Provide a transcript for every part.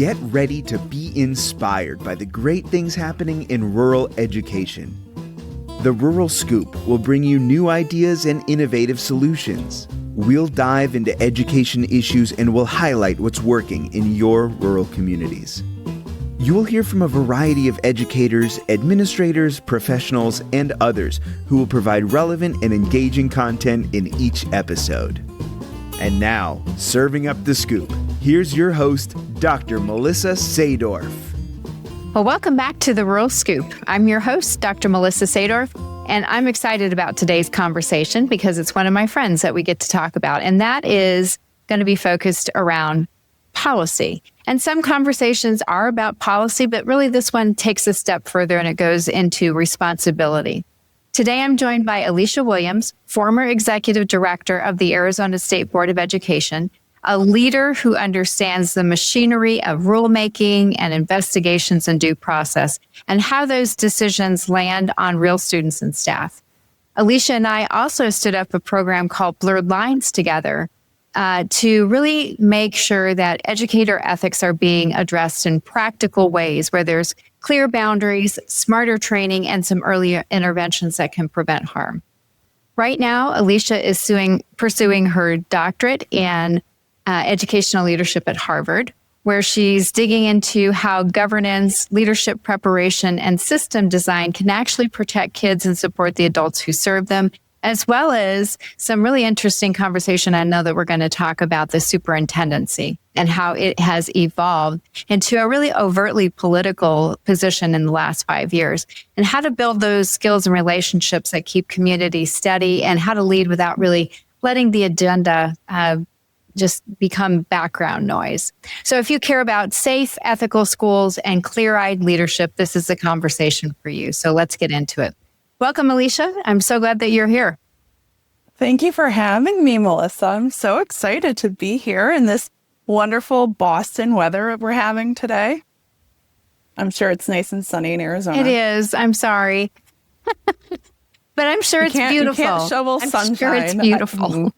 Get ready to be inspired by the great things happening in rural education. The Rural Scoop will bring you new ideas and innovative solutions. We'll dive into education issues and we'll highlight what's working in your rural communities. You'll hear from a variety of educators, administrators, professionals, and others who will provide relevant and engaging content in each episode. And now, serving up the scoop, here's your host, Dr. Melissa Sadorf. Well, welcome back to the Rural Scoop. I'm your host, Dr. Melissa Sadorf, and I'm excited about today's conversation because it's one of my friends that we get to talk about, and that is going to be focused around policy. And some conversations are about policy, but really this one takes a step further and it goes into responsibility. Today, I'm joined by Alicia Williams, former executive director of the Arizona State Board of Education, a leader who understands the machinery of rulemaking and investigations and due process, and how those decisions land on real students and staff. Alicia and I also stood up a program called Blurred Lines together to really make sure that educator ethics are being addressed in practical ways where there's clear boundaries, smarter training, and some early interventions that can prevent harm. Right now, Alicia is pursuing her doctorate in educational leadership at Harvard, where she's digging into how governance, leadership preparation, and system design can actually protect kids and support the adults who serve them, as well as some really interesting conversation. I know that we're going to talk about the superintendency and how it has evolved into a really overtly political position in the last 5 years, and how to build those skills and relationships that keep communities steady, and how to lead without really letting the agenda just become background noise. So if you care about safe, ethical schools and clear-eyed leadership, this is a conversation for you. So let's get into it. Welcome, Alicia. I'm so glad that you're here. Thank you for having me, Melissa. I'm so excited to be here in this wonderful Boston weather we're having today. I'm sure it's nice and sunny in Arizona. It is. I'm sorry. But I'm sure it's beautiful. You can't shovel sunshine. I'm sure it's beautiful.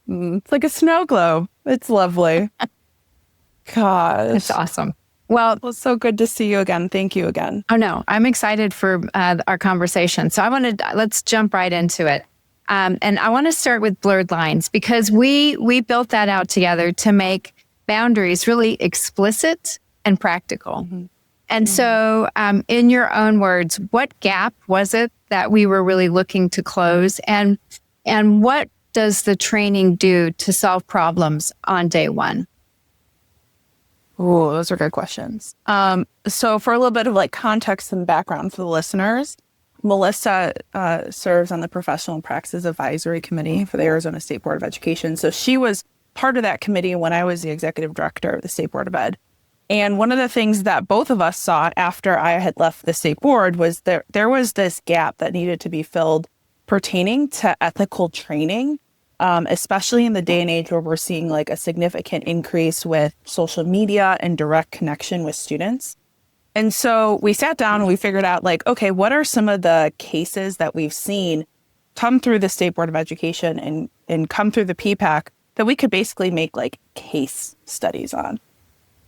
It's like a snow globe. It's lovely. Gosh. It's awesome. Well, it's so good to see you again. Thank you again. Oh, no, I'm excited for our conversation. So let's jump right into it. And I want to start with Blurred Lines because we built that out together to make boundaries really explicit and practical. Mm-hmm. And so in your own words, what gap was it that we were really looking to close? And what does the training do to solve problems on day one? Oh, those are good questions. So for a little bit of like context and background for the listeners, Melissa serves on the Professional Practices Advisory Committee for the Arizona State Board of Education. So she was part of that committee when I was the executive director of the State Board of Ed. And one of the things that both of us saw after I had left the state board was there was this gap that needed to be filled pertaining to ethical training, especially in the day and age where we're seeing like a significant increase with social media and direct connection with students. And so we sat down and we figured out like, okay, what are some of the cases that we've seen come through the State Board of Education and come through the PPAC that we could basically make like case studies on.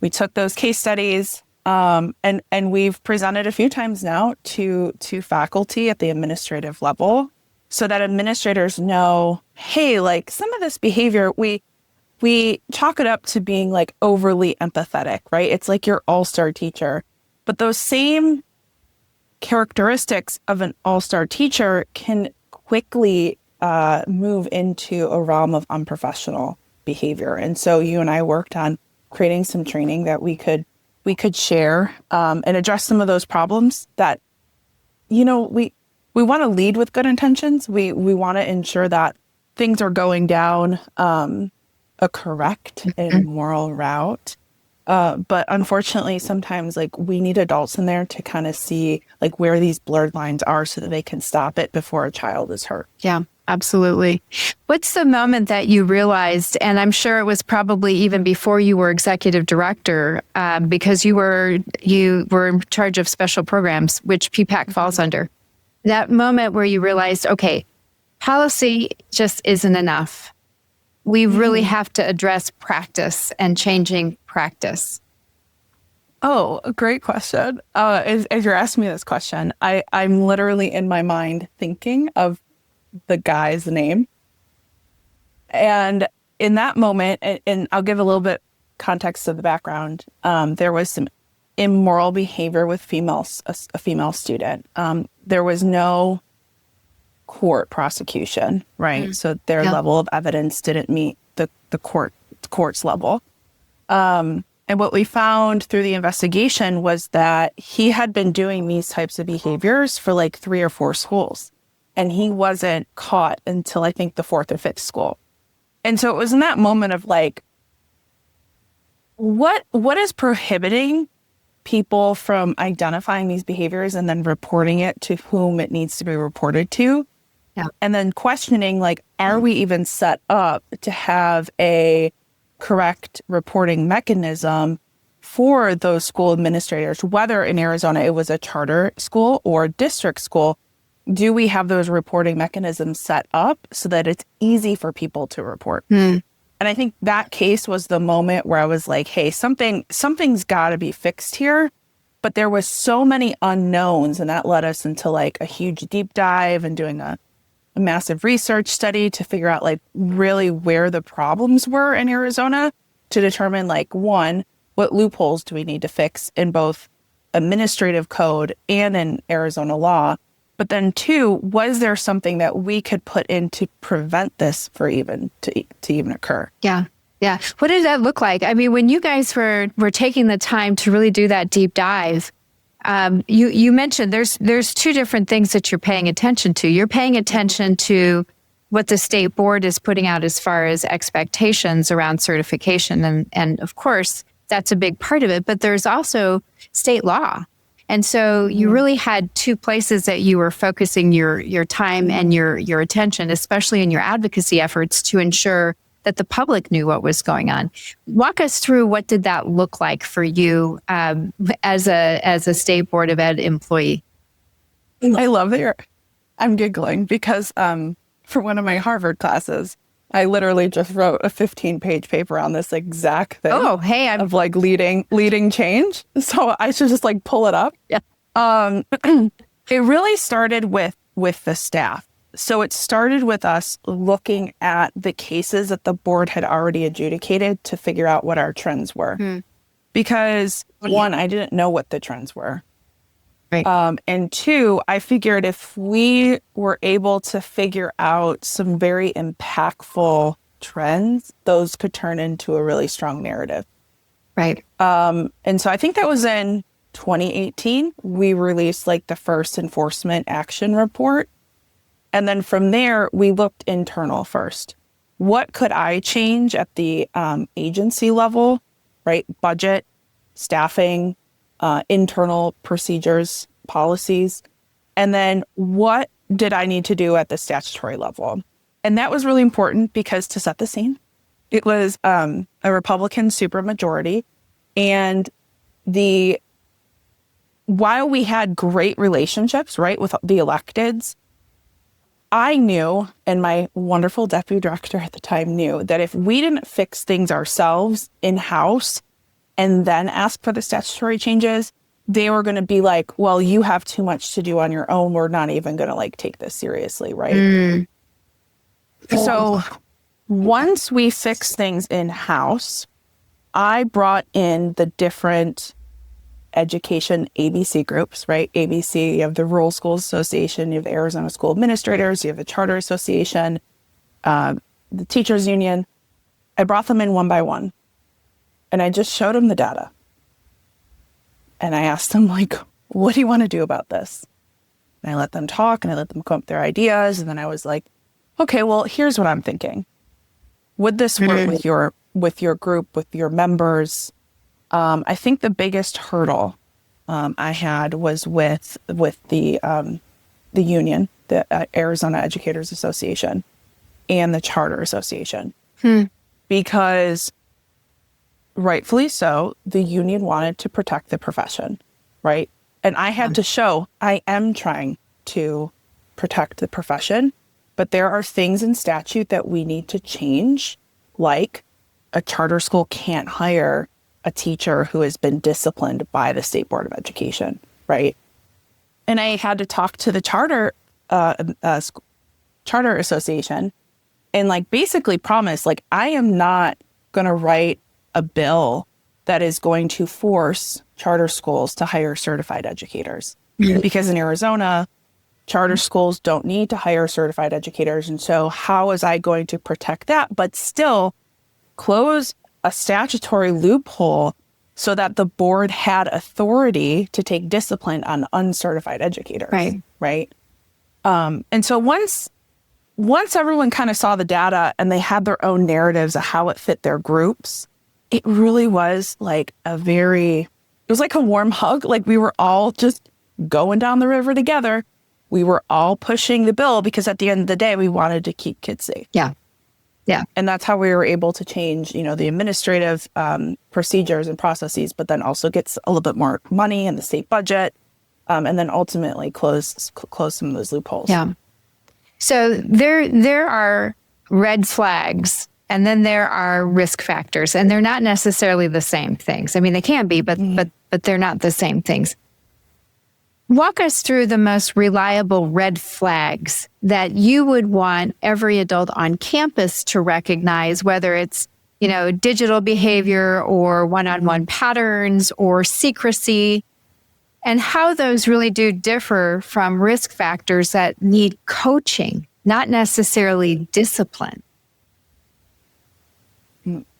We took those case studies and we've presented a few times now to faculty at the administrative level so that administrators know, hey, like some of this behavior, we chalk it up to being like overly empathetic, right? It's like your all-star teacher. But those same characteristics of an all-star teacher can quickly move into a realm of unprofessional behavior. And so you and I worked on creating some training that we could share and address some of those problems that, you know, we want to lead with good intentions. We want to ensure that things are going down a correct and moral route. But unfortunately, sometimes like we need adults in there to kind of see like where these blurred lines are so that they can stop it before a child is hurt. Yeah, absolutely. What's the moment that you realized, and I'm sure it was probably even before you were executive director, because you were in charge of special programs, which PPAC falls under, that moment where you realized, okay, policy just isn't enough. We really have to address practice and changing practice. Oh, a great question. As you're asking me this question, I'm literally in my mind thinking of the guy's name. And in that moment, and I'll give a little bit context of the background, there was some immoral behavior with a female student. There was no court prosecution, right? So their level of evidence didn't meet the court's level. And what we found through the investigation was that he had been doing these types of behaviors for like 3 or 4 schools. And he wasn't caught until I think the 4th or 5th school. And so it was in that moment of like, what is prohibiting people from identifying these behaviors and then reporting it to whom it needs to be reported to? Yeah. And then questioning, like, are we even set up to have a correct reporting mechanism for those school administrators, whether in Arizona it was a charter school or district school? Do we have those reporting mechanisms set up so that it's easy for people to report? And I think that case was the moment where I was like, hey, something's got to be fixed here. But there was so many unknowns, and that led us into like a huge deep dive and doing a massive research study to figure out like really where the problems were in Arizona, to determine like, one, what loopholes do we need to fix in both administrative code and in Arizona law? But then 2, was there something that we could put in to prevent this for even to even occur? Yeah. Yeah. What did that look like? I mean, when you guys were taking the time to really do that deep dive, you mentioned there's 2 different things that you're paying attention to. You're paying attention to what the state board is putting out as far as expectations around certification. And of course, that's a big part of it. But there's also state law. And so you really had 2 places that you were focusing your time and your attention, especially in your advocacy efforts, to ensure that the public knew what was going on. Walk us through, what did that look like for you as a State Board of Ed employee? I love that I'm giggling because for one of my Harvard classes, I literally just wrote a 15-page paper on this exact thing. Oh, hey, of like leading change. So I should just like pull it up. Yeah. It really started with the staff. So it started with us looking at the cases that the board had already adjudicated to figure out what our trends were. Because 1, I didn't know what the trends were. Right. And 2, I figured if we were able to figure out some very impactful trends, those could turn into a really strong narrative. Right. And so I think that was in 2018, we released like the first enforcement action report. And then from there, we looked internal first. What could I change at the agency level, right? Budget, staffing, internal procedures, policies. And then what did I need to do at the statutory level? And that was really important because, to set the scene, it was a Republican supermajority. And while we had great relationships, right, with the electeds, I knew, and my wonderful deputy director at the time knew, that if we didn't fix things ourselves in-house and then ask for the statutory changes, they were going to be like, well, you have too much to do on your own. We're not even going to like take this seriously, right? So once we fixed things in-house, I brought in the different education ABC groups, right? ABC, you have the Rural Schools Association, you have the Arizona School Administrators, you have the Charter Association, the Teachers Union. I brought them in one by one, and I just showed them the data. And I asked them, like, what do you want to do about this? And I let them talk, and I let them come up with their ideas. And then I was like, okay, well, here's what I'm thinking. Would this work with your group, with your members? I think the biggest hurdle I had was with the union, the Arizona Educators Association, and the Charter Association, because rightfully so, the union wanted to protect the profession, right? And I had to show I am trying to protect the profession, but there are things in statute that we need to change, like a charter school can't hire a teacher who has been disciplined by the State Board of Education, right? And I had to talk to the charter association and like basically promise, like, I am not going to write a bill that is going to force charter schools to hire certified educators. Because in Arizona, charter schools don't need to hire certified educators. And so how was I going to protect that, but still close a statutory loophole so that the board had authority to take discipline on uncertified educators? Right. And so once everyone kind of saw the data and they had their own narratives of how it fit their groups, it really was like it was like a warm hug. Like we were all just going down the river together. We were all pushing the bill because at the end of the day, we wanted to keep kids safe. Yeah. And that's how we were able to change, the administrative procedures and processes, but then also get a little bit more money in the state budget, and then ultimately close some of those loopholes. Yeah. So there are red flags, and then there are risk factors, and they're not necessarily the same things. I mean, they can be, but they're not the same things. Walk us through the most reliable red flags that you would want every adult on campus to recognize, whether it's, digital behavior or one-on-one patterns or secrecy, and how those really do differ from risk factors that need coaching, not necessarily discipline.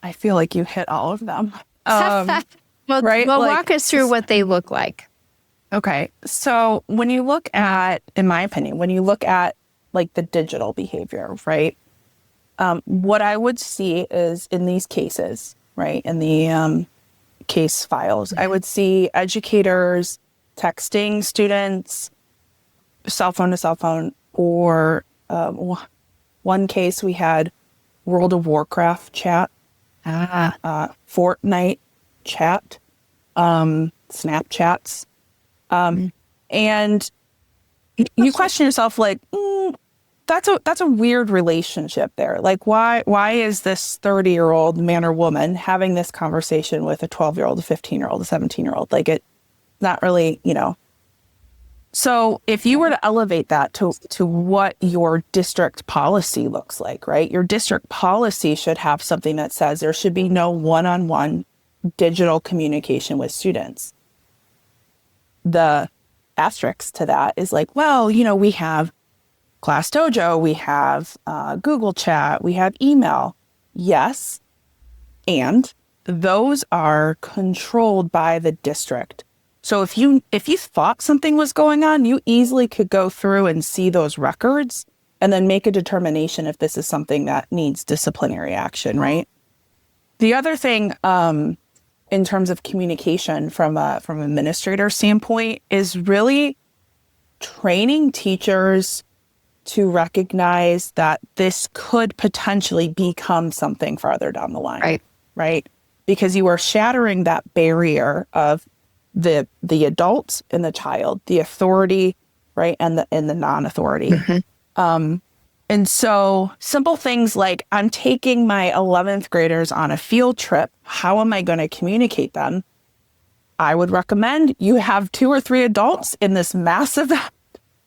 I feel like you hit all of them. Right? Well, walk us through what they look like. Okay. So when you look at, in my opinion, like the digital behavior, right? What I would see is in these cases, right, in the case files, I would see educators texting students, cell phone to cell phone, or one case we had World of Warcraft chat, Fortnite chat, Snapchats. And you question yourself, like, that's a weird relationship there. Like, why is this 30-year-old man or woman having this conversation with a 12-year-old, a 15-year-old, a 17-year-old? Like, it's not really, So if you were to elevate that to what your district policy looks like, right? Your district policy should have something that says there should be no one-on-one digital communication with students. The asterisk to that is like, well, we have Class Dojo, we have Google Chat, we have email. Yes. And those are controlled by the district. So if you thought something was going on, you easily could go through and see those records and then make a determination if this is something that needs disciplinary action, right? The other thing, in terms of communication from an administrator standpoint, is really training teachers to recognize that this could potentially become something farther down the line. Right? Because you are shattering that barrier of the adult and the child, the authority, right, and the non-authority. And so simple things like, I'm taking my 11th graders on a field trip. How am I going to communicate them? I would recommend you have 2 or 3 adults in this massive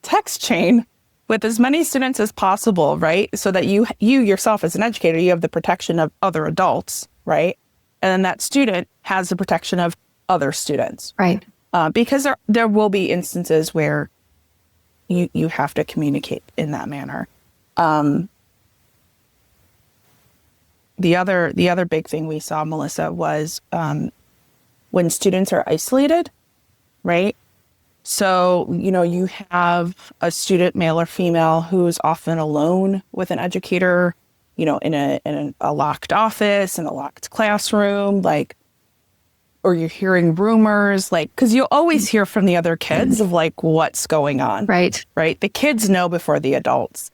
text chain with as many students as possible, right? So that you yourself as an educator, you have the protection of other adults, right? And then that student has the protection of other students. Right. Because there will be instances where you have to communicate in that manner. The other big thing we saw, Melissa, was when students are isolated, right? So, you have a student, male or female, who's often alone with an educator, in a locked office, in a locked classroom, like, or you're hearing rumors, like, because you'll always hear from the other kids of like what's going on. Right. The kids know before the adults.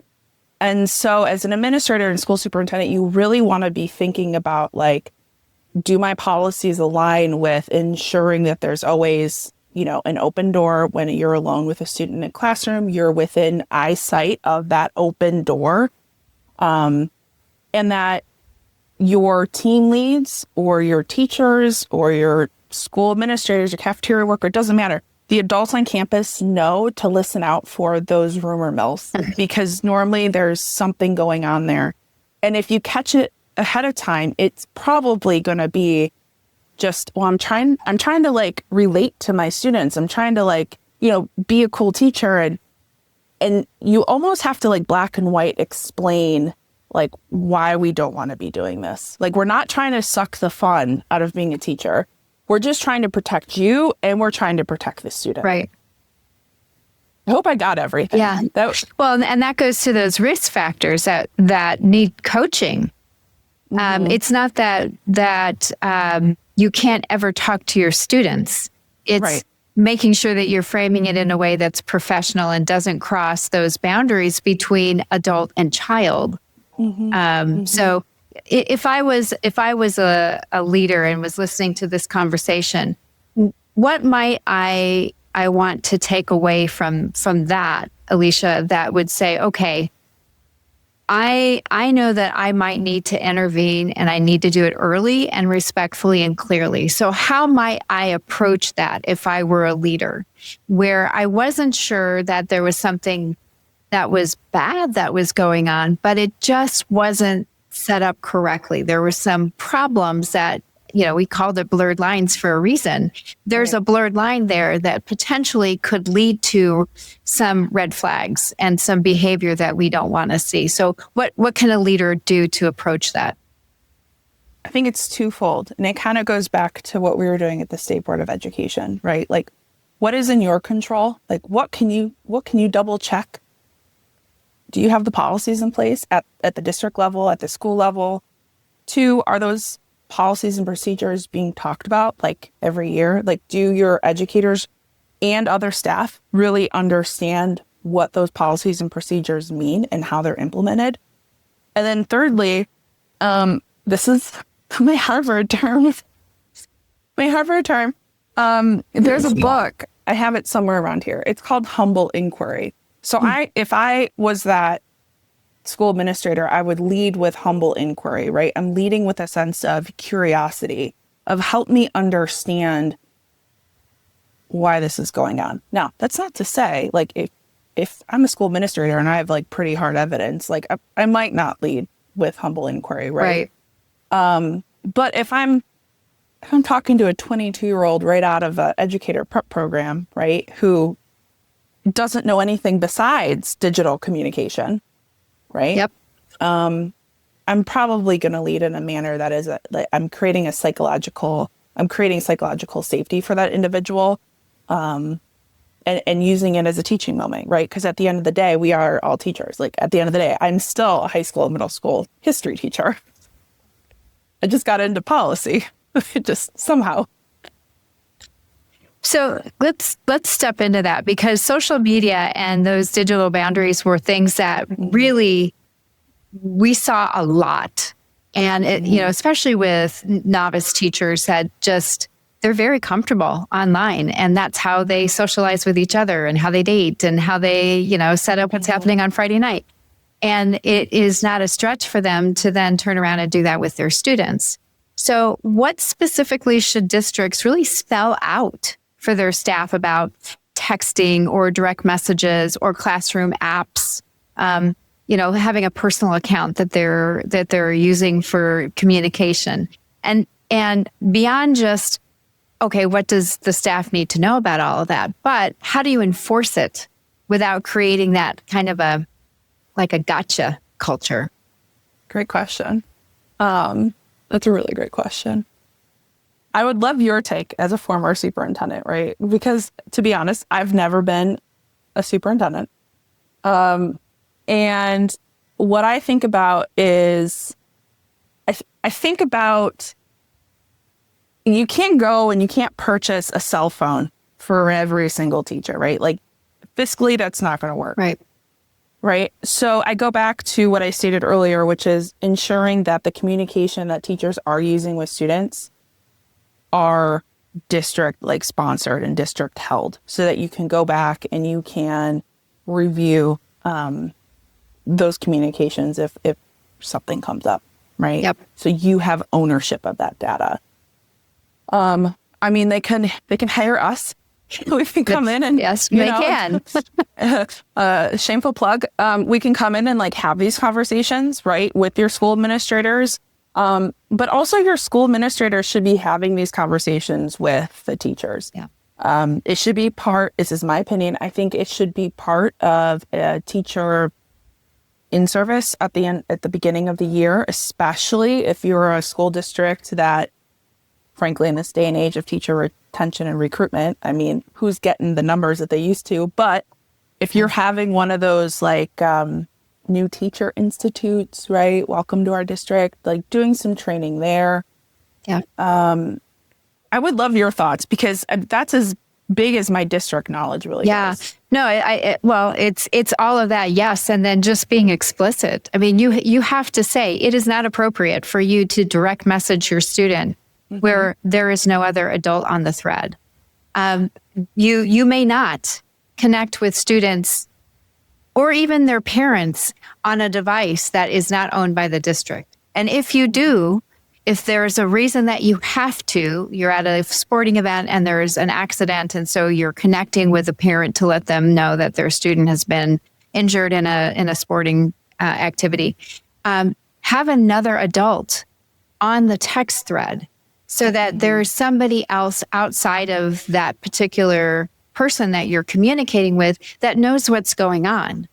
And so as an administrator and school superintendent, you really want to be thinking about, like, do my policies align with ensuring that there's always, an open door when you're alone with a student in a classroom, you're within eyesight of that open door. And that your team leads or your teachers or your school administrators, your cafeteria worker, it doesn't matter. The adults on campus know to listen out for those rumor mills because normally there's something going on there. And if you catch it ahead of time, it's probably going to be just, well, I'm trying to like relate to my students. I'm trying to like, be a cool teacher. And you almost have to like black and white explain like why we don't want to be doing this. Like, we're not trying to suck the fun out of being a teacher. We're just trying to protect you and we're trying to protect the student. Right. I hope I got everything. Yeah. Well, and that goes to those risk factors that need coaching. It's not that you can't ever talk to your students. It's making sure that you're framing it in a way that's professional and doesn't cross those boundaries between adult and child. So if I was a leader and was listening to this conversation, what might I want to take away from that, Alicia, that would say, okay, I know that I might need to intervene and I need to do it early and respectfully and clearly. So how might I approach that if I were a leader where I wasn't sure that there was something that was bad that was going on, but it just wasn't set up correctly? There were some problems that, we called it blurred lines for a reason. There's a blurred line there that potentially could lead to some red flags and some behavior that we don't want to see. So what can a leader do to approach that? I think it's twofold. And it kind of goes back to what we were doing at the State Board of Education, right? Like, what is in your control? Like, what can you double check? Do you have the policies in place at the district level, at the school level? 2, are those policies and procedures being talked about like every year? Like, do your educators and other staff really understand what those policies and procedures mean and how they're implemented? And then thirdly, this is my Harvard term. There's a book, I have it somewhere around here. It's called Humble Inquiry. So if I was that school administrator, I would lead with humble inquiry, right? I'm leading with a sense of curiosity, of help me understand why this is going on. Now, that's not to say, like, if I'm a school administrator and I have like pretty hard evidence, like I might not lead with humble inquiry, right? But if I'm talking to a 22-year-old right out of an educator prep program, right, who doesn't know anything besides digital communication, right? Yep. I'm probably going to lead in a manner that is I'm creating psychological safety for that individual, and using it as a teaching moment, right? Because at the end of the day, we are all teachers. Like, at the end of the day, I'm still a high school and middle school history teacher. I just got into policy, just somehow. So let's step into that, because social media and those digital boundaries were things that really we saw a lot. And, especially with novice teachers that they're very comfortable online, and that's how they socialize with each other and how they date and how they, set up what's happening on Friday night. And it is not a stretch for them to then turn around and do that with their students. So what specifically should districts really spell out for their staff about texting or direct messages or classroom apps, having a personal account that they're using for communication, and beyond just, okay, what does the staff need to know about all of that? But how do you enforce it without creating that kind of a gotcha culture? Great question. That's a really great question. I would love your take as a former superintendent, right? Because, to be honest, I've never been a superintendent. And what I think about is, I think about, you can't go and you can't purchase a cell phone for every single teacher, right? Like, fiscally, that's not going to work. Right. So I go back to what I stated earlier, which is ensuring that the communication that teachers are using with students are district sponsored and district held, so that you can go back and you can review those communications if something comes up. right? Yep. So you have ownership of that data. I mean, they can hire us. We can come in and yes, they can. Shameful plug. We can come in and like have these conversations, right, with your school administrators. But also your school administrators should be having these conversations with the teachers. Yeah. It should be this is my opinion, I think it should be part of a teacher in service at the beginning of the year, especially if you're a school district that, frankly, in this day and age of teacher retention and recruitment, I mean, who's getting the numbers that they used to? But if you're having one of those like new teacher institutes, right? Welcome to our district, like doing some training there. Yeah. I would love your thoughts because that's as big as my district knowledge really is. No, well, it's all of that. Yes. And then just being explicit. I mean, you have to say it is not appropriate for you to direct message your student where there is no other adult on the thread. You may not connect with students or even their parents on a device that is not owned by the district. And if you do, if there's a reason that you have to, you're at a sporting event and there's an accident, and so you're connecting with a parent to let them know that their student has been injured in a sporting activity, have another adult on the text thread so that there's somebody else outside of that particular person that you're communicating with that knows what's going on.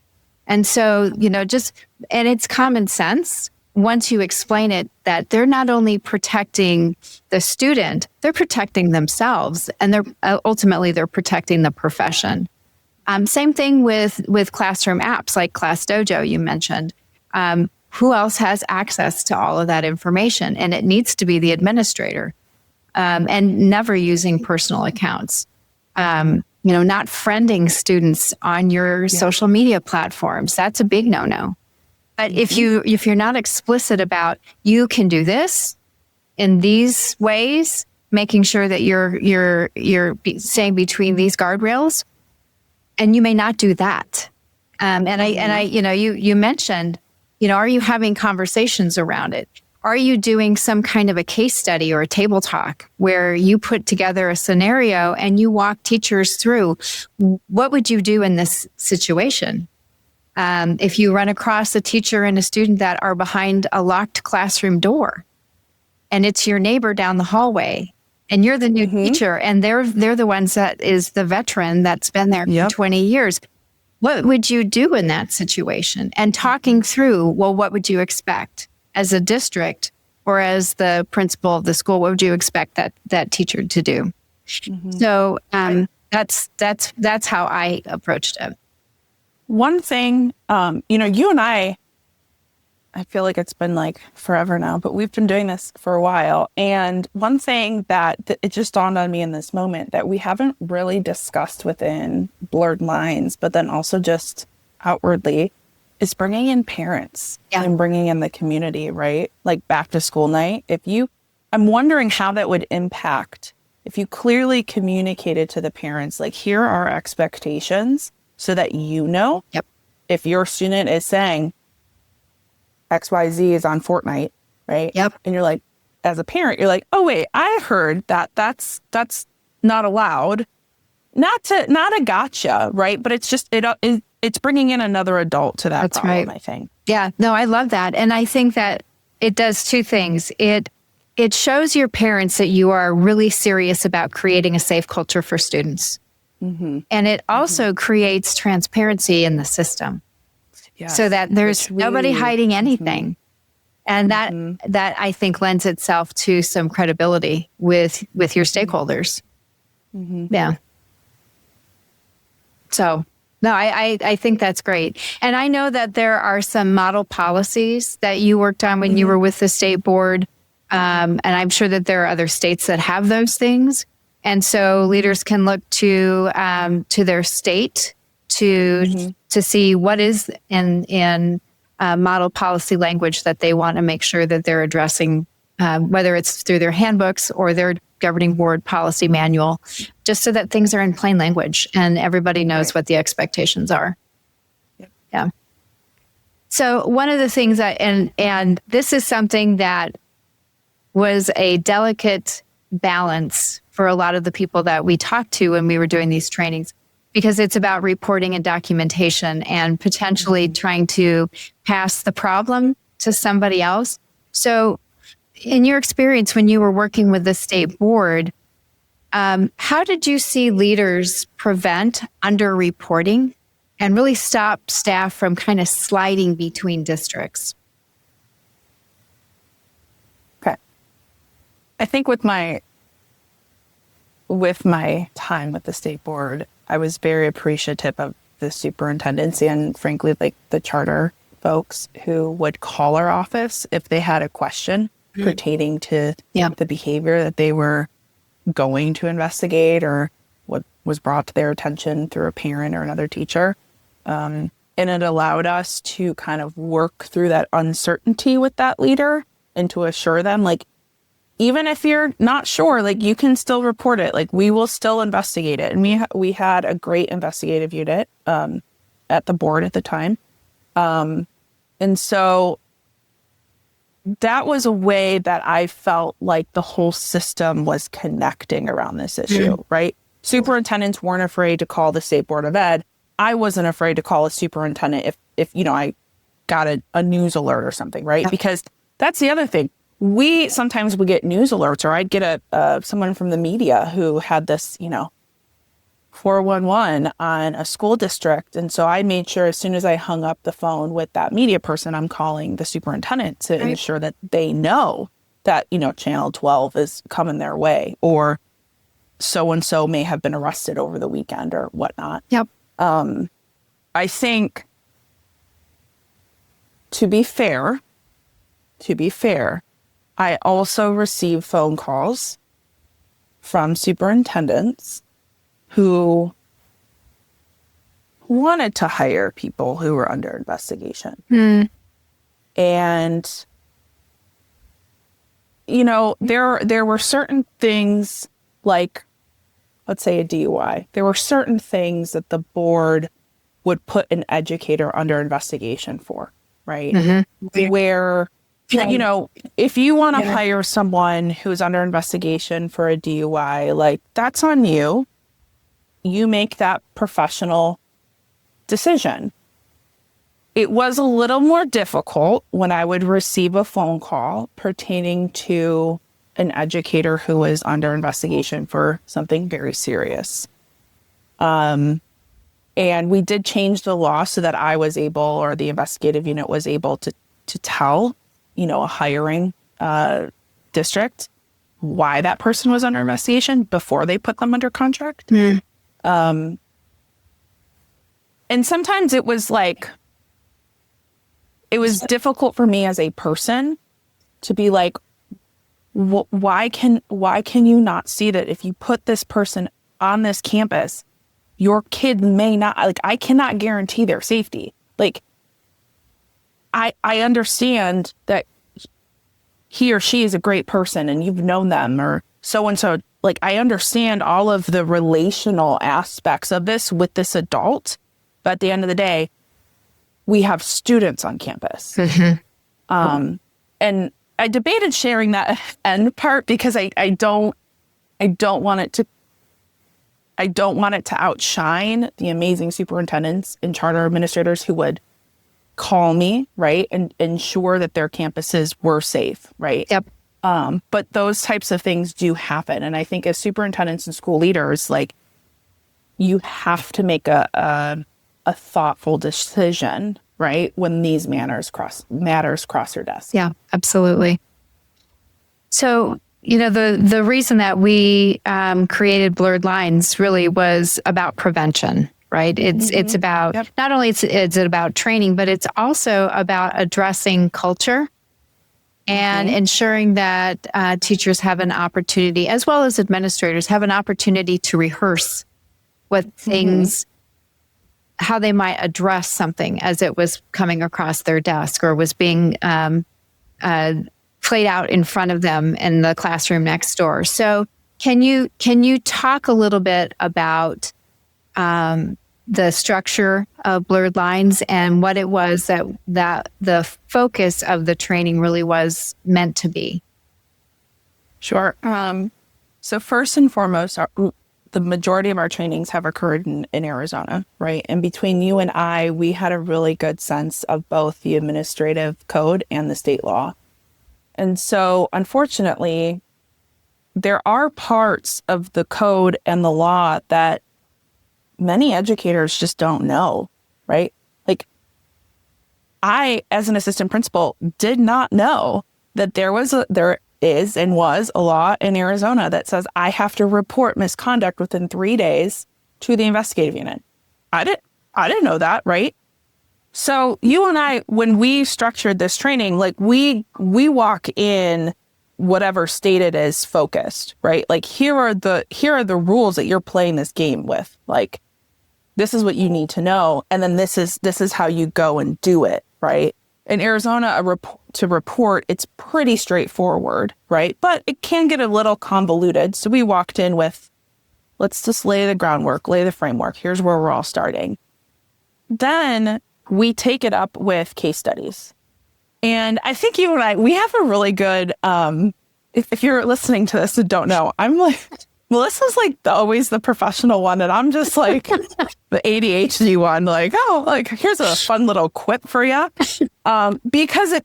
And so, and it's common sense once you explain it that they're not only protecting the student, they're protecting themselves, and ultimately they're protecting the profession. Same thing with classroom apps like ClassDojo you mentioned. Who else has access to all of that information? And it needs to be the administrator, and never using personal accounts. Not friending students on your social media platforms. That's a big no-no. But if you're not explicit about you can do this in these ways, making sure that you're staying between these guardrails, and you may not do that. You mentioned, are you having conversations around it? Are you doing some kind of a case study or a table talk where you put together a scenario and you walk teachers through what would you do in this situation? If you run across a teacher and a student that are behind a locked classroom door and it's your neighbor down the hallway and you're the new teacher and they're the ones that is the veteran that's been there for 20 years. What would you do in that situation? And talking through, well, what would you expect as a district or as the principal of the school? What would you expect that teacher to do? So that's how I approached it. One thing, you and I feel like it's been like forever now, but we've been doing this for a while. And one thing that it just dawned on me in this moment that we haven't really discussed within Blurred Lines, but then also just outwardly, is bringing in parents and bringing in the community, right? Like back to school night. I'm wondering how that would impact if you clearly communicated to the parents, like, here are our expectations, so that if your student is saying XYZ is on Fortnite, right? Yep. And you're like, as a parent, you're like, oh wait, I heard that's not allowed. Not a gotcha, right? But it's just it's bringing in another adult to that problem, right. I think. Yeah, no, I love that. And I think that it does two things. It shows your parents that you are really serious about creating a safe culture for students. And it also creates transparency in the system so that there's nobody hiding anything. And that I think lends itself to some credibility with your stakeholders. Yeah. So, no, I think that's great. And I know that there are some model policies that you worked on when you were with the state board. And I'm sure that there are other states that have those things. And so leaders can look to their state to see what is in model policy language that they want to make sure that they're addressing, whether it's through their handbooks or their governing board policy manual, just so that things are in plain language and everybody knows what the expectations are. Yeah. So one of the things and this is something that was a delicate balance for a lot of the people that we talked to when we were doing these trainings, because it's about reporting and documentation and potentially trying to pass the problem to somebody else. So in your experience, when you were working with the state board, how did you see leaders prevent underreporting and really stop staff from kind of sliding between districts? Okay. I think with my time with the state board, I was very appreciative of the superintendents and frankly, like the charter folks who would call our office if they had a question pertaining to the behavior that they were going to investigate or what was brought to their attention through a parent or another teacher. And it allowed us to kind of work through that uncertainty with that leader and to assure them, like, even if you're not sure, like, you can still report it. Like, we will still investigate it. And we had a great investigative unit at the board at the time. And so that was a way that I felt like the whole system was connecting around this issue, right? Superintendents weren't afraid to call the State Board of Ed. I wasn't afraid to call a superintendent if I got a news alert or something, right? Because that's the other thing. Sometimes we get news alerts, or I'd get someone from the media who had this, 411 on a school district. And so I made sure as soon as I hung up the phone with that media person, I'm calling the superintendent to ensure that they know that, Channel 12 is coming their way, or so-and-so may have been arrested over the weekend or whatnot. Yep. I think to be fair, I also receive phone calls from superintendents who wanted to hire people who were under investigation. And, there were certain things like, let's say a DUI. There were certain things that the board would put an educator under investigation for, right? Where, if you want to hire someone who's under investigation for a DUI, like, that's on you. You make that professional decision. It was a little more difficult when I would receive a phone call pertaining to an educator who was under investigation for something very serious. And we did change the law so that I was able, or the investigative unit was able to tell, a hiring district why that person was under investigation before they put them under contract. And sometimes it was like, it was difficult for me as a person to be like, why can you not see that if you put this person on this campus, your kid may not, like, I cannot guarantee their safety. Like, I understand that he or she is a great person and you've known them or so-and-so. Like, I understand all of the relational aspects of this with this adult, but at the end of the day, we have students on campus. And I debated sharing that end part because I don't want it to outshine the amazing superintendents and charter administrators who would call me, right, and ensure that their campuses were safe, right? Yep. But those types of things do happen. And I think as superintendents and school leaders, like, you have to make a thoughtful decision, right, when these matters cross your desk. Yeah, absolutely. So, the reason that we created Blurred Lines really was about prevention, right? It's about, not only it's about training, but it's also about addressing culture and ensuring that teachers have an opportunity, as well as administrators, have an opportunity to rehearse what things, how they might address something as it was coming across their desk or was being played out in front of them in the classroom next door. So can you talk a little bit about the structure of blurred lines and what it was that the focus of the training really was meant to be? Sure. So first and foremost, the majority of our trainings have occurred in Arizona, right? And between you and I, we had a really good sense of both the administrative code and the state law. And so, unfortunately, there are parts of the code and the law that many educators just don't know, right? Like, I, as an assistant principal, did not know that there is and was a law in Arizona that says I have to report misconduct within 3 days to the investigative unit. I didn't know that, right? So you and I, when we structured this training, like we walk in whatever state it is focused, right? Like here are the rules that you're playing this game with. Like this is what you need to know, and then this is how you go and do it, right? In Arizona, to report, it's pretty straightforward, right? But it can get a little convoluted. So we walked in with, let's just lay the groundwork, lay the framework. Here's where we're all starting. Then we take it up with case studies. And I think you and I, we have a really good, if you're listening to this and don't know, I'm like, Melissa's like always the professional one. And I'm just like the ADHD one, like, oh, like here's a fun little quip for you. Because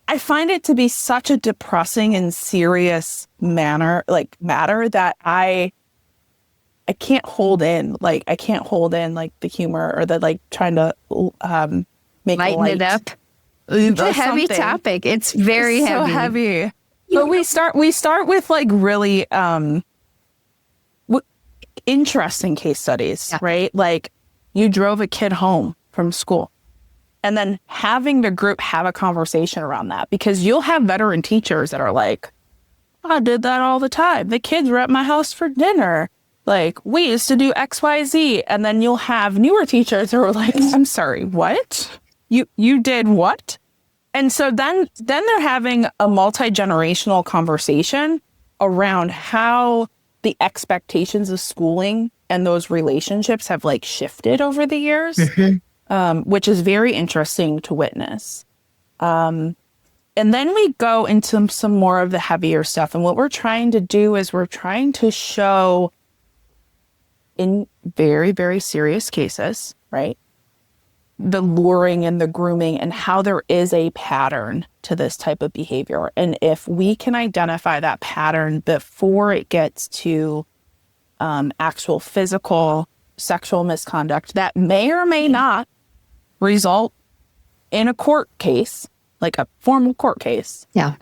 I find it to be such a depressing and serious matter that I can't hold in. Like, I can't hold in like the humor or the like trying to make lighten it up. It's a heavy topic. It's very heavy. So heavy. But we start with like really interesting case studies, right? Like you drove a kid home from school and then having the group have a conversation around that, because you'll have veteran teachers that are like, I did that all the time. The kids were at my house for dinner. Like we used to do X, Y, Z. And then you'll have newer teachers who are like, I'm sorry, what? You did what? And so then they're having a multi-generational conversation around how the expectations of schooling and those relationships have like shifted over the years, which is very interesting to witness. And then we go into some more of the heavier stuff. And what we're trying to do is we're trying to show in very, very serious cases, right? The luring and the grooming and how there is a pattern to this type of behavior. And if we can identify that pattern before it gets to actual physical sexual misconduct that may or may not result in a court case, like a formal court case. Yeah.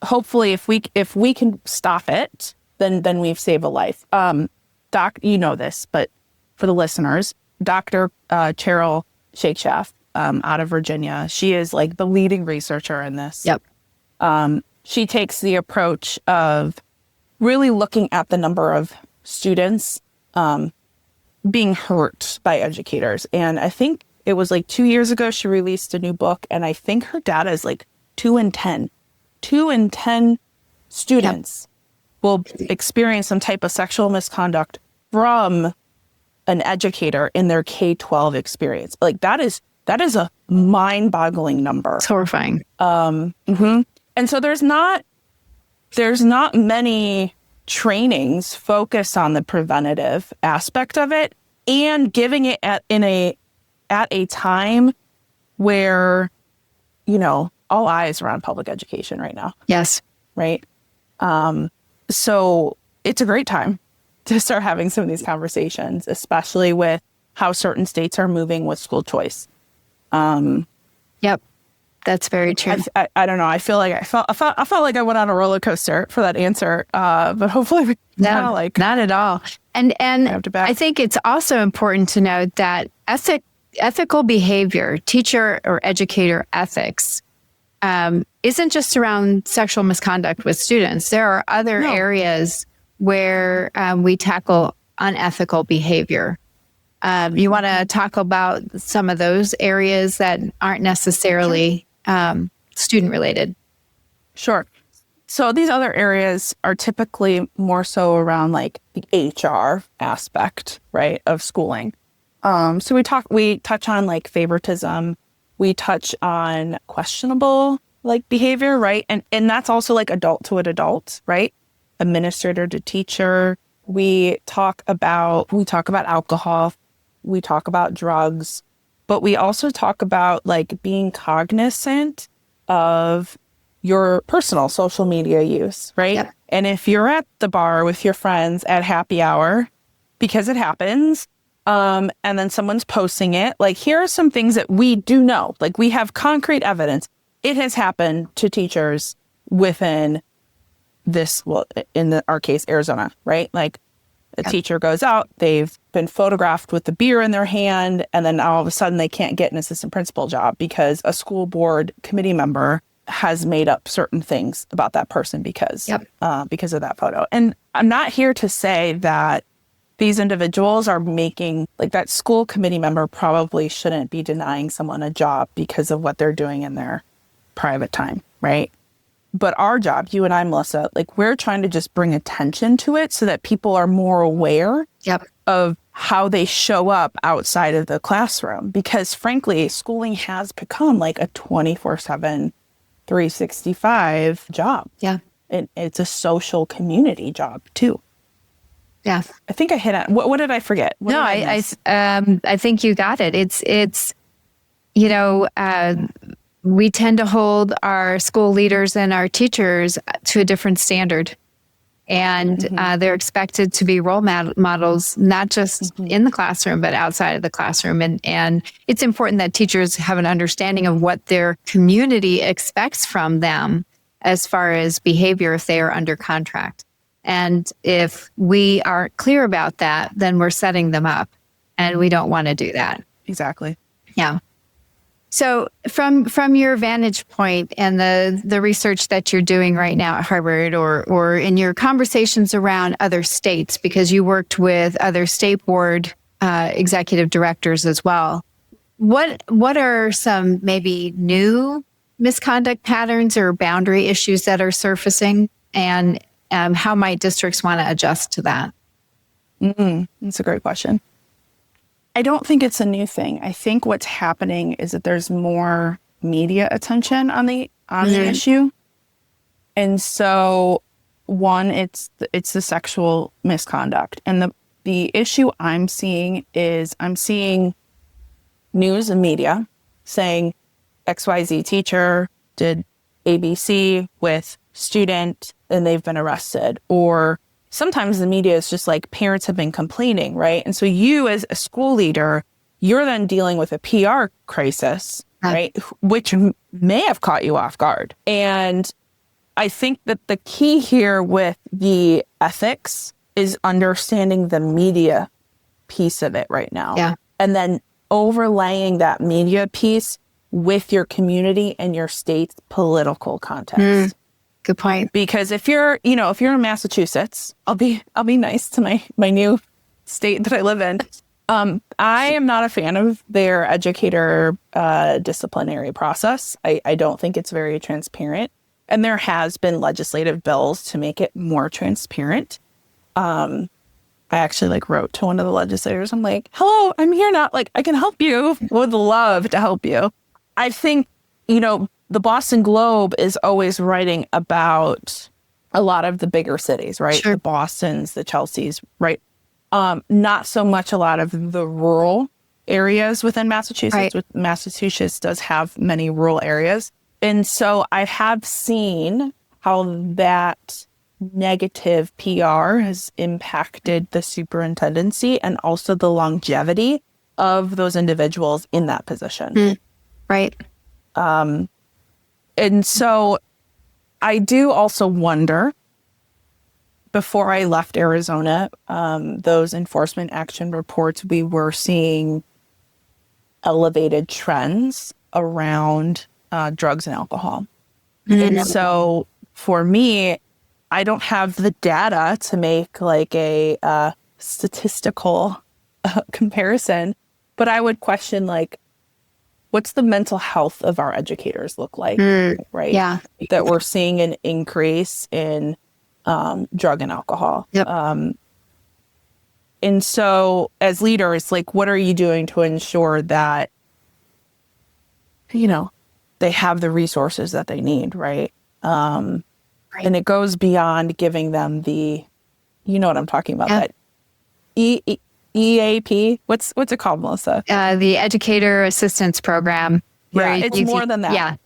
Hopefully if we can stop it, then we've saved a life. Doc, you know this, but for the listeners, Dr. 𝐄𝐩𝐢𝐬𝐲 out of Virginia. She is like the leading researcher in this. Yep. She takes the approach of really looking at the number of students being hurt by educators. And I think it was like 2 years ago, she released a new book. And I think her data is like 2 in 10. 2 in 10 students will experience some type of sexual misconduct from an educator in their K-12 experience. Like that is a mind-boggling number. It's horrifying. And so there's not many trainings focused on the preventative aspect of it and giving it at a time where, you know, all eyes are on public education right now. Yes. Right. So it's a great time to start having some of these conversations, especially with how certain states are moving with school choice. Yep, that's very true. I don't know. I felt like I went on a roller coaster for that answer, but hopefully not at all. And I think it's also important to note that ethical behavior, teacher or educator ethics, isn't just around sexual misconduct with students. There are other areas where we tackle unethical behavior. You want to talk about some of those areas that aren't necessarily student related? Sure. So these other areas are typically more so around like the HR aspect, right, of schooling. So we touch on like favoritism. We touch on questionable like behavior, right? And that's also like adult to an adult, right? Administrator to teacher. We talk about alcohol. We talk about drugs, but we also talk about like being cognizant of your personal social media use, right? Yep. And if you're at the bar with your friends at happy hour, because it happens, and then someone's posting it, like here are some things that we do know, like we have concrete evidence. It has happened to teachers within this, well, in our case, Arizona, right? Like a teacher goes out, they've been photographed with the beer in their hand, and then all of a sudden they can't get an assistant principal job because a school board committee member has made up certain things about that person because of that photo. And I'm not here to say that these individuals are making, like that school committee member probably shouldn't be denying someone a job because of what they're doing in their private time, right? But our job, you and I, Melissa, like we're trying to just bring attention to it so that people are more aware of how they show up outside of the classroom. Because frankly, schooling has become like a 24/7, 365 job. Yeah. It's a social community job too. Yeah. I think I hit on, what did I forget? What No, did I miss? I think you got it. It's you know, we tend to hold our school leaders and our teachers to a different standard. And they're expected to be role models, not just in the classroom, but outside of the classroom. And it's important that teachers have an understanding of what their community expects from them as far as behavior if they are under contract. And if we aren't clear about that, then we're setting them up. And we don't want to do that. Exactly. Yeah. So from your vantage point and the research that you're doing right now at Harvard or in your conversations around other states, because you worked with other state board executive directors as well, what are some maybe new misconduct patterns or boundary issues that are surfacing, and how might districts want to adjust to that? That's a great question. I don't think it's a new thing. I think what's happening is that there's more media attention on the issue. And so one, it's the sexual misconduct. And the issue I'm seeing news and media saying XYZ teacher did ABC with student and they've been arrested. Or sometimes the media is just like parents have been complaining, right? And so you as a school leader, you're then dealing with a PR crisis, right? Which may have caught you off guard. And I think that the key here with the ethics is understanding the media piece of it right now. Yeah. And then overlaying that media piece with your community and your state's political context. Good point. Because if you're in Massachusetts, I'll be nice to my new state that I live in. I am not a fan of their educator disciplinary process. I don't think it's very transparent. And there has been legislative bills to make it more transparent. I actually wrote to one of the legislators. I'm like, hello, I'm here now. I can help you. Would love to help you. I think, the Boston Globe is always writing about a lot of the bigger cities, right? Sure. The Bostons, the Chelseas, right? Not so much a lot of the rural areas within Massachusetts. Right. Massachusetts does have many rural areas. And so I have seen how that negative PR has impacted the superintendency and also the longevity of those individuals in that position. Right. And so I do also wonder, before I left Arizona, those enforcement action reports, we were seeing elevated trends around drugs and alcohol. And so for me, I don't have the data to make a statistical comparison, but I would question what's the mental health of our educators look like, right? Yeah. That we're seeing an increase in drug and alcohol. Yep. And so as leaders, like, what are you doing to ensure that, they have the resources that they need, right? And it goes beyond giving them the, you know what I'm talking about, that EAP. What's it called, Melissa? The Educator Assistance Program. Yeah, it's more than that. Yeah.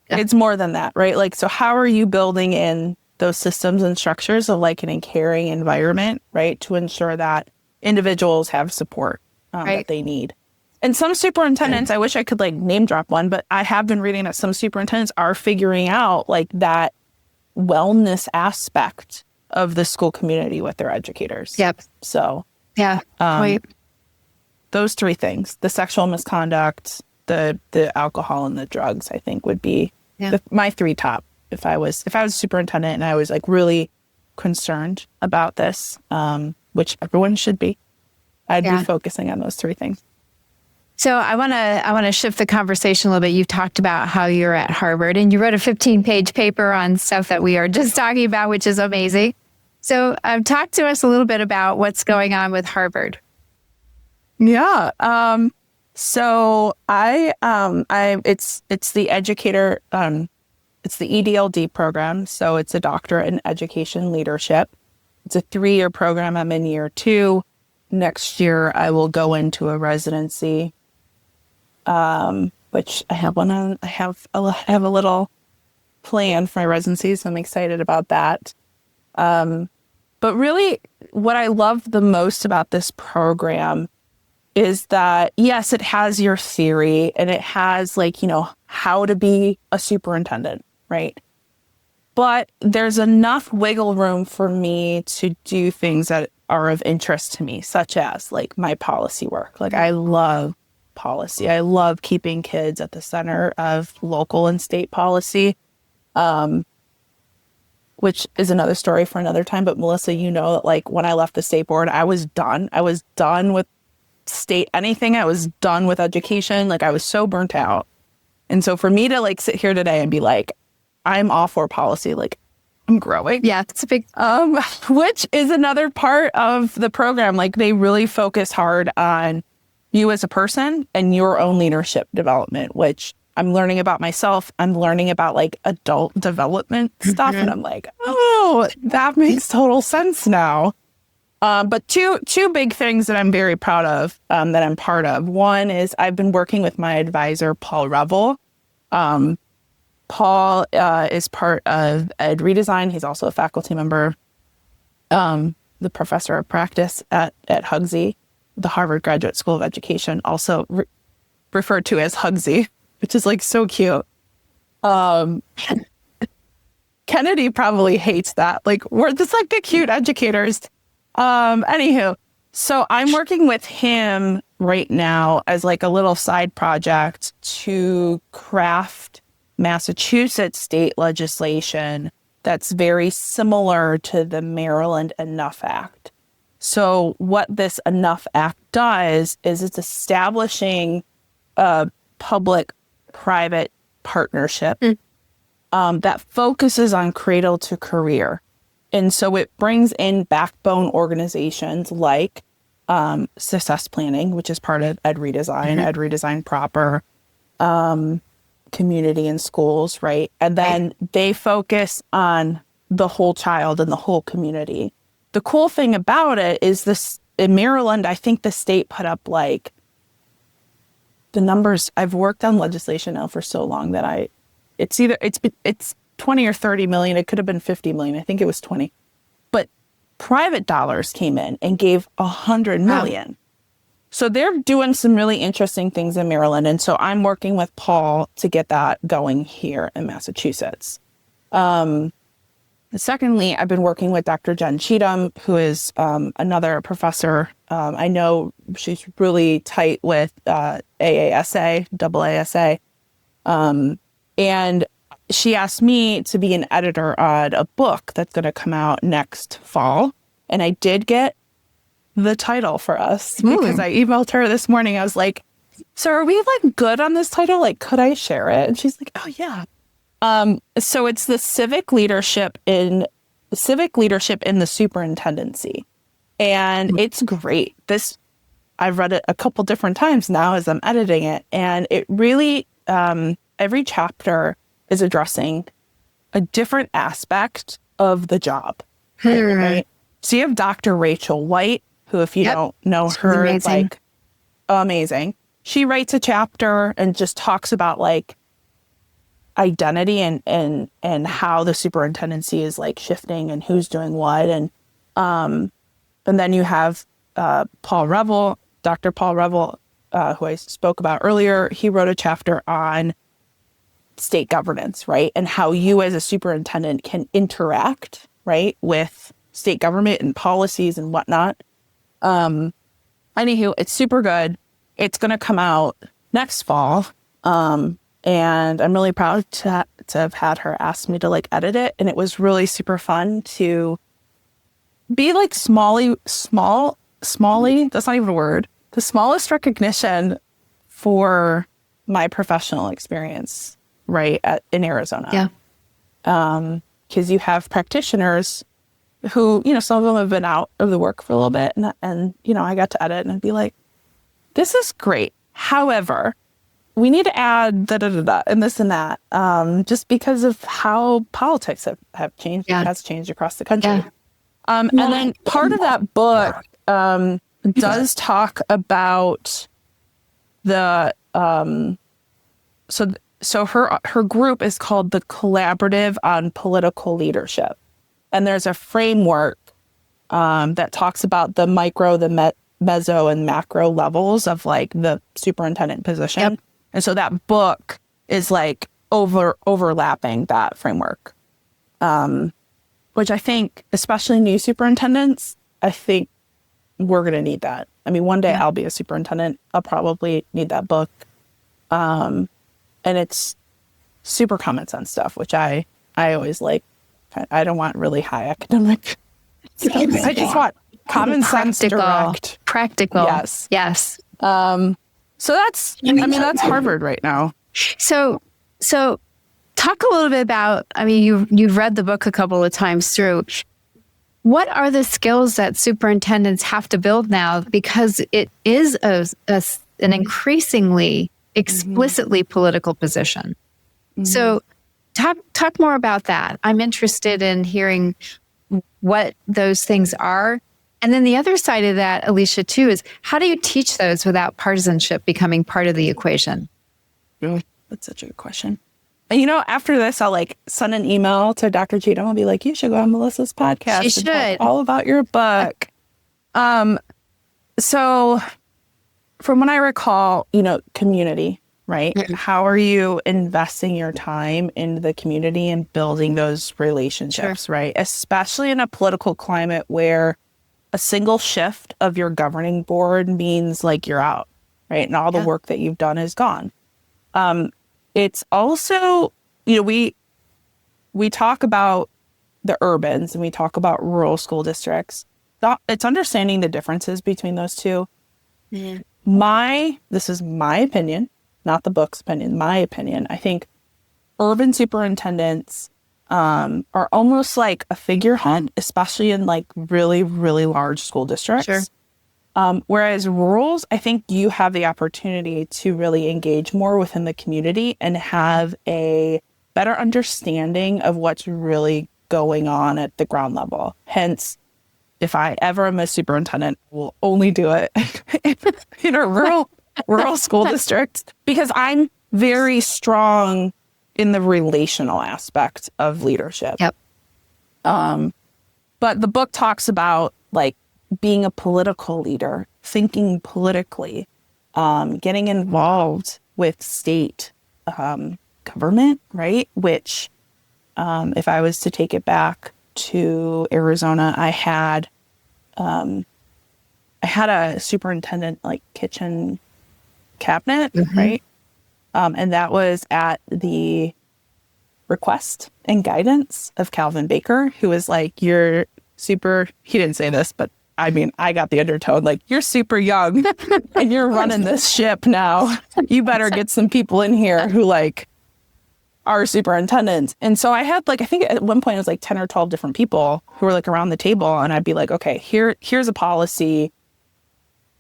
It's more than that, right? Like, so how are you building in those systems and structures of like an caring environment, right? To ensure that individuals have support that they need. And some superintendents, I wish I could like name drop one, but I have been reading that some superintendents are figuring out like that wellness aspect of the school community with their educators. Yep. So yeah, those three things, the sexual misconduct, the alcohol, and the drugs, I think would be my three top. If I was a superintendent and I was like really concerned about this, which everyone should be, I'd be focusing on those three things. So I want to shift the conversation a little bit. You've talked about how you're at Harvard and you wrote a 15-page paper on stuff that we are just talking about, which is amazing. So talk to us a little bit about what's going on with Harvard. Yeah. So it's the educator, it's the EDLD program. So it's a doctorate in education leadership. It's a 3-year program. I'm in year 2. Next year, I will go into a residency, which I have one on. I have a little plan for my residency, so I'm excited about that. But really, what I love the most about this program is that, yes, it has your theory and it has how to be a superintendent, right? But there's enough wiggle room for me to do things that are of interest to me, such as like my policy work. Like, I love policy. I love keeping kids at the center of local and state policy, which is another story for another time. But Melissa, that like when I left the state board, I was done. I was done with state anything. I was done with education. Like, I was so burnt out. And so for me to like sit here today and be like, I'm all for policy, like, I'm growing. Yeah, it's a big, which is another part of the program. Like, they really focus hard on you as a person and your own leadership development, which I'm learning about myself. I'm learning about like adult development stuff. And I'm like, oh, that makes total sense now. But two big things that I'm very proud of, that I'm part of. One is I've been working with my advisor, Paul Revel. Paul is part of Ed Redesign. He's also a faculty member, the professor of practice at 𝐏𝐫𝐞𝐯, the Harvard Graduate School of Education, also referred to as 𝐏𝐫𝐞𝐯, which is like so cute. Kennedy probably hates that. Like, we're just like the cute educators. Anywho, so I'm working with him right now as like a little side project to craft Massachusetts state legislation that's very similar to the Maryland Enough Act. So what this Enough Act does is it's establishing a public-private partnership that focuses on cradle to career. And so it brings in backbone organizations like success planning, which is part of Ed Redesign, Ed Redesign proper, community and schools, right? And then they focus on the whole child and the whole community. The cool thing about it is this, in Maryland, I think the state put up like the numbers. I've worked on legislation now for so long that it's 20 or 30 million. It could have been 50 million. I think it was 20. But private dollars came in and gave 100 million. Wow. So they're doing some really interesting things in Maryland. And so I'm working with Paul to get that going here in Massachusetts. Secondly, I've been working with Dr. Jen Cheatham, who is another professor. I know she's really tight with AASA. And she asked me to be an editor on a book that's going to come out next fall. And I did get the title for us because I emailed her this morning. I was like, so are we like good on this title? Like, could I share it? And she's like, oh yeah. So it's the civic leadership in the superintendency. And it's great. I've read it a couple different times now as I'm editing it. And it really, every chapter is addressing a different aspect of the job. Right? So you have Dr. Rachel White, who, if you don't know her, amazing. like amazing. She writes a chapter and just talks about like identity and how the superintendency is like shifting and who's doing what. And then you have Paul Revel, Dr. Paul Revel, who I spoke about earlier. He wrote a chapter on state governance, right? And how you as a superintendent can interact, right, with state government and policies and whatnot. Anywho, it's super good. It's going to come out next fall. And I'm really proud to have had her ask me to like edit it. And it was really super fun to be like smally, that's not even a word. The smallest recognition for my professional experience, right, in Arizona. Yeah. Because you have practitioners who, you know, some of them have been out of the work for a little bit. And you know, I got to edit and I'd be like, this is great. However, we need to add da-da-da-da and this and that, just because of how politics have changed, has changed across the country. Yeah. And then part of that book does talk about the so her group is called the Collaborative on Political Leadership, and there's a framework that talks about the micro, the meso, and macro levels of like the superintendent position. Yep. And so that book is like overlapping that framework, which I think, especially new superintendents, I think we're going to need that. I mean, one day I'll be a superintendent. I'll probably need that book. And it's super common sense stuff, which I always like. I don't want really high academic stuff. I just want common sense, direct. Practical. Yes. Yes. So that's Harvard right now. So talk a little bit about, I mean, you've read the book a couple of times through. What are the skills that superintendents have to build now? Because it is an increasingly explicitly political position. Mm-hmm. So talk more about that. I'm interested in hearing what those things are. And then the other side of that, Alicia, too, is how do you teach those without partisanship becoming part of the equation? Really? That's such a good question. And, you know, after this, I'll like send an email to Dr. Cheatham. I'll be like, you should go on Melissa's podcast. She should. Talk all about your book. So from what I recall, you know, community, right? Mm-hmm. How are you investing your time in the community and building those relationships, right? Especially in a political climate where a single shift of your governing board means like you're out, right? And all the work that you've done is gone. It's also, you know, we talk about the urbans and we talk about rural school districts. It's understanding the differences between those two. Mm-hmm. This is my opinion, not the book's opinion, my opinion. I think urban superintendents are almost like a figurehead, especially in like really, really large school districts. Sure. Whereas rurals, I think you have the opportunity to really engage more within the community and have a better understanding of what's really going on at the ground level. Hence, if I ever am a superintendent, we'll only do it in a rural school district, because I'm very strong in the relational aspect of leadership. Yep. But the book talks about like being a political leader, thinking politically, getting involved with state government, right? Which, if I was to take it back to Arizona, I had a superintendent like kitchen cabinet, right? And that was at the request and guidance of Calvin Baker, who was like, he didn't say this, but I mean, I got the undertone, like, you're super young and you're running this ship now. You better get some people in here who like are superintendents. And so I had like, I think at one point it was like 10 or 12 different people who were like around the table. And I'd be like, okay, here's a policy.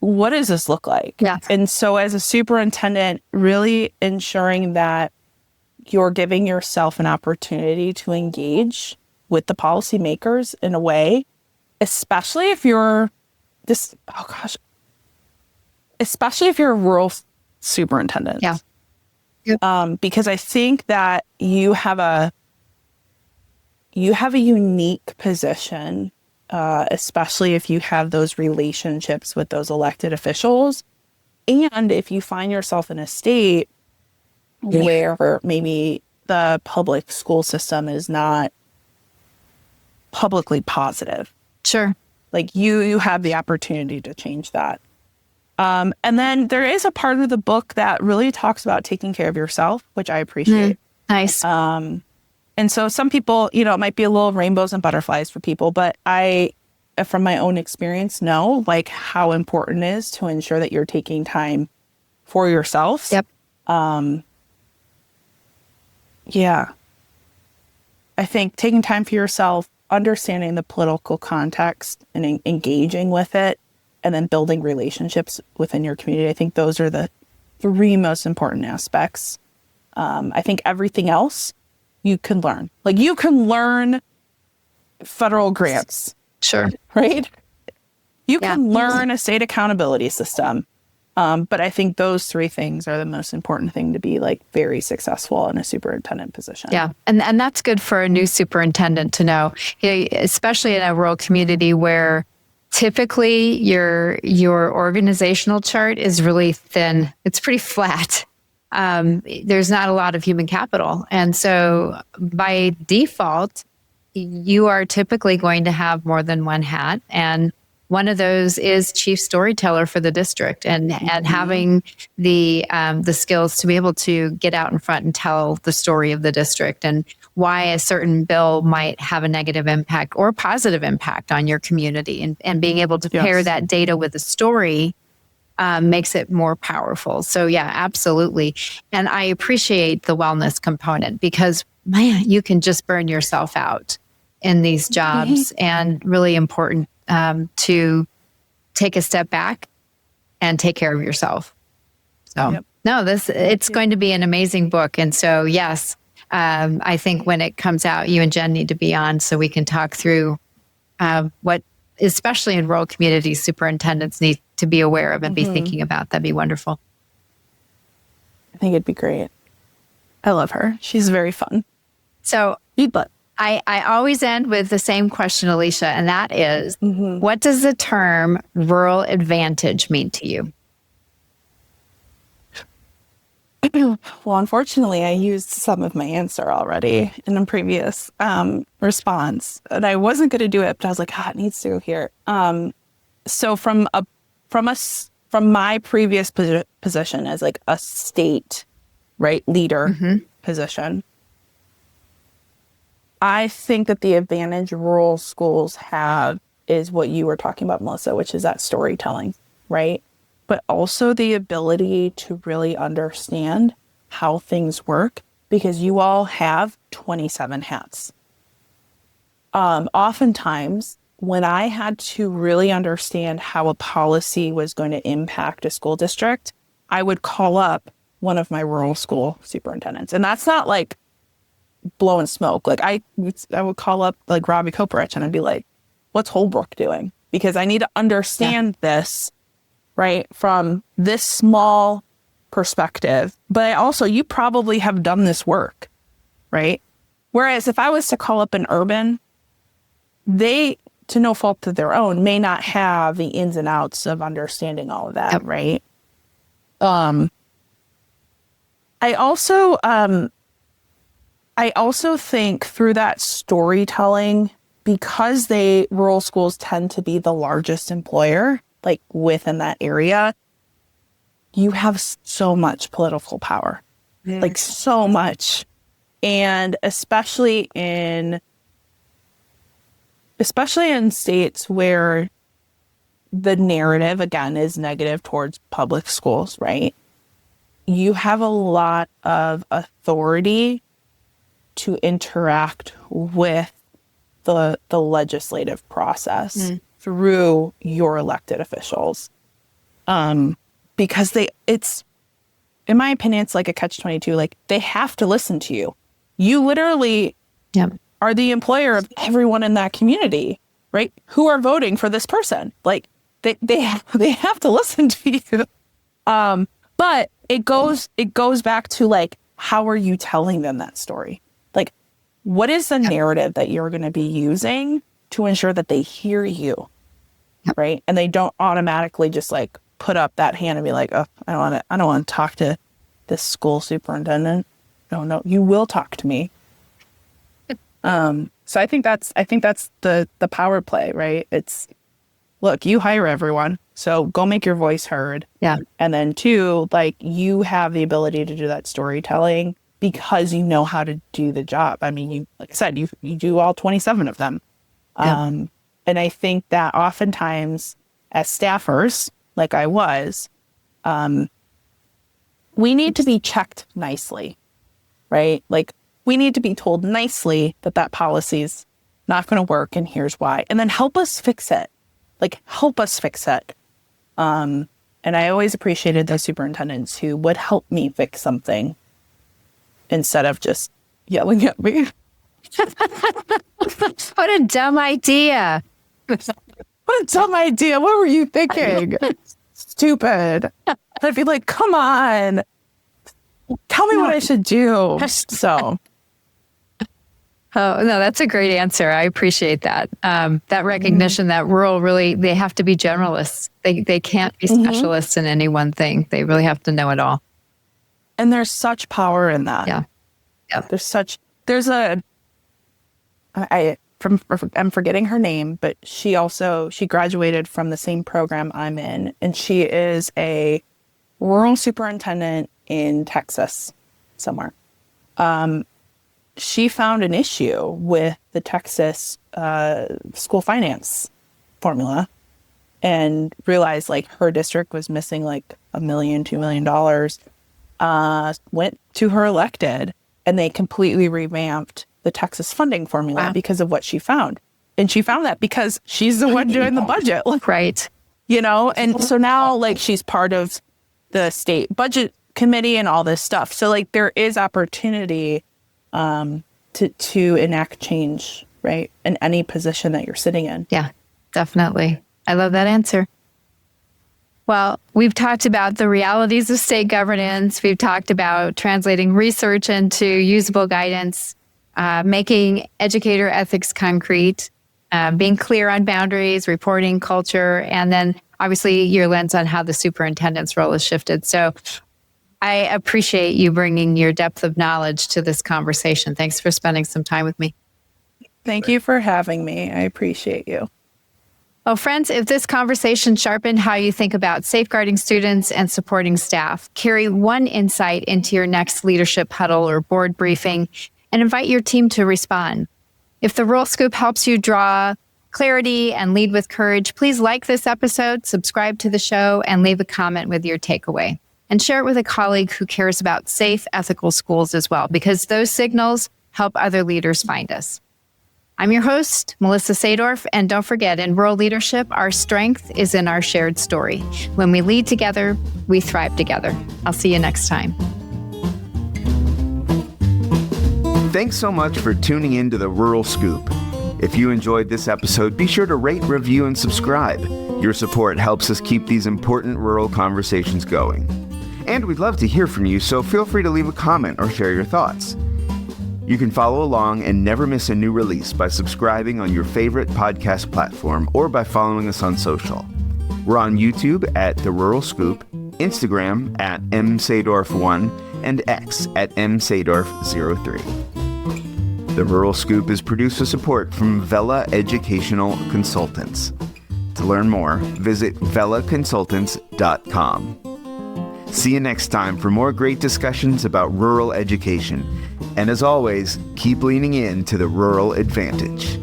What does this look like? Yeah. And so as a superintendent, really ensuring that you're giving yourself an opportunity to engage with the policymakers in a way, especially if you're especially if you're a rural superintendent. Yeah. Because I think that you have a unique position, especially if you have those relationships with those elected officials. And if you find yourself in a state where maybe the public school system is not publicly positive. Sure. Like you have the opportunity to change that. And then there is a part of the book that really talks about taking care of yourself, which I appreciate. Nice. And so some people, it might be a little rainbows and butterflies for people, but I, from my own experience, know like how important it is to ensure that you're taking time for yourself. Yep. Yeah. I think taking time for yourself, understanding the political context and engaging with it, and then building relationships within your community. I think those are the 3 most important aspects. I think everything else you can learn. Like you can learn federal grants. Sure. Right? You can learn a state accountability system. But I think those 3 things are the most important thing to be like very successful in a superintendent position. Yeah. And that's good for a new superintendent to know, especially in a rural community where typically your organizational chart is really thin. It's pretty flat. There's not a lot of human capital. And so by default, you are typically going to have more than one hat. And one of those is chief storyteller for the district, and having the skills to be able to get out in front and tell the story of the district and why a certain bill might have a negative impact or positive impact on your community, and being able to pair that data with a story makes it more powerful. So yeah, absolutely. And I appreciate the wellness component because man, you can just burn yourself out in these jobs, and really important to take a step back and take care of yourself. So it's going to be an amazing book. And so, yes, I think when it comes out, you and Jen need to be on so we can talk through what, especially in rural communities, superintendents need to be aware of and be thinking about. That'd be wonderful. I think it'd be great. I love her. She's very fun. So I always end with the same question, Alicia, and that is, what does the term rural advantage mean to you? Well, unfortunately, I used some of my answer already in a previous response, and I wasn't going to do it, but I was like, it needs to go here. So from my previous position as like a state, leader position, I think that the advantage rural schools have is what you were talking about, Melissa, which is that storytelling, right? But also the ability to really understand how things work, because you all have 27 hats. Oftentimes, when I had to really understand how a policy was going to impact a school district, I would call up one of my rural school superintendents. And that's not like blowing smoke. Like I would call up like 𝐏𝐫𝐞𝐯𝐞 and I'd be like, what's Holbrook doing? Because I need to understand this, right, from this small perspective. But you probably have done this work, right? Whereas if I was to call up an urban, they, to no fault of their own, may not have the ins and outs of understanding all of that, right? I also think through that storytelling, because rural schools tend to be the largest employer, like within that area, you have so much political power, like so much. And especially in states where the narrative, again, is negative towards public schools, right? You have a lot of authority to interact with the legislative process through your elected officials. Because it's, in my opinion, it's like a catch-22. Like, they have to listen to you. You literally are the employer of everyone in that community, right? Who are voting for this person. Like, they have to listen to you. But it goes back to, like, how are you telling them that story? Like, what is the narrative that you're going to be using to ensure that they hear you, right? And they don't automatically just, like, put up that hand and be like, oh, I don't want to talk to this school superintendent. No, you will talk to me. So I think that's the power play, right? It's, look, you hire everyone, so go make your voice heard. Yeah. And then 2, like, you have the ability to do that storytelling because you know how to do the job. I mean, like I said, you do all 27 of them. Yeah. And I think that oftentimes as staffers, like I was, we need to be checked nicely, right? Like, we need to be told nicely that policy's not going to work and here's why. And then help us fix it. Like, help us fix it. And I always appreciated those superintendents who would help me fix something instead of just yelling at me. What a dumb idea. What a dumb idea. What were you thinking? Stupid. I'd be like, come on. Tell me what I should do. So. Oh, no, that's a great answer. I appreciate that. That recognition that rural really, they have to be generalists. They can't be specialists in any one thing. They really have to know it all. And there's such power in that. Yeah. I'm forgetting her name, but she graduated from the same program I'm in. And she is a rural superintendent in Texas somewhere. She found an issue with the Texas school finance formula and realized, like, her district was missing like $1 million, $2 million. Went to her elected and they completely revamped the Texas funding formula because of what she found. And she found that because she's the one doing the budget. Right. You know, and so now, like, she's part of the state budget committee and all this stuff. So, like, there is opportunity to enact change, right? In any position that you're sitting in. Yeah, definitely. I love that answer. Well, we've talked about the realities of state governance. We've talked about translating research into usable guidance, making educator ethics concrete, being clear on boundaries, reporting culture, and then obviously your lens on how the superintendent's role has shifted. So I appreciate you bringing your depth of knowledge to this conversation. Thanks for spending some time with me. Thank you for having me. I appreciate you. Well, friends, if this conversation sharpened how you think about safeguarding students and supporting staff, carry one insight into your next leadership huddle or board briefing and invite your team to respond. If the Role Scoop helps you draw clarity and lead with courage, please like this episode, subscribe to the show, and leave a comment with your takeaway. And share it with a colleague who cares about safe, ethical schools as well, because those signals help other leaders find us. I'm your host, Melissa Sadorf, and don't forget, in rural leadership, our strength is in our shared story. When we lead together, we thrive together. I'll see you next time. Thanks so much for tuning in to the Rural Scoop. If you enjoyed this episode, be sure to rate, review, and subscribe. Your support helps us keep these important rural conversations going. And we'd love to hear from you, so feel free to leave a comment or share your thoughts. You can follow along and never miss a new release by subscribing on your favorite podcast platform or by following us on social. We're on YouTube at The Rural Scoop, Instagram at msadorf1, and X at msadorf03. The Rural Scoop is produced with support from 𝐏𝐫𝐞𝐯𝐞𝐧𝐭 Educational Consultants. To learn more, visit 𝐏𝐫𝐶onsultants.com. See you next time for more great discussions about rural education. And as always, keep leaning in to the rural advantage.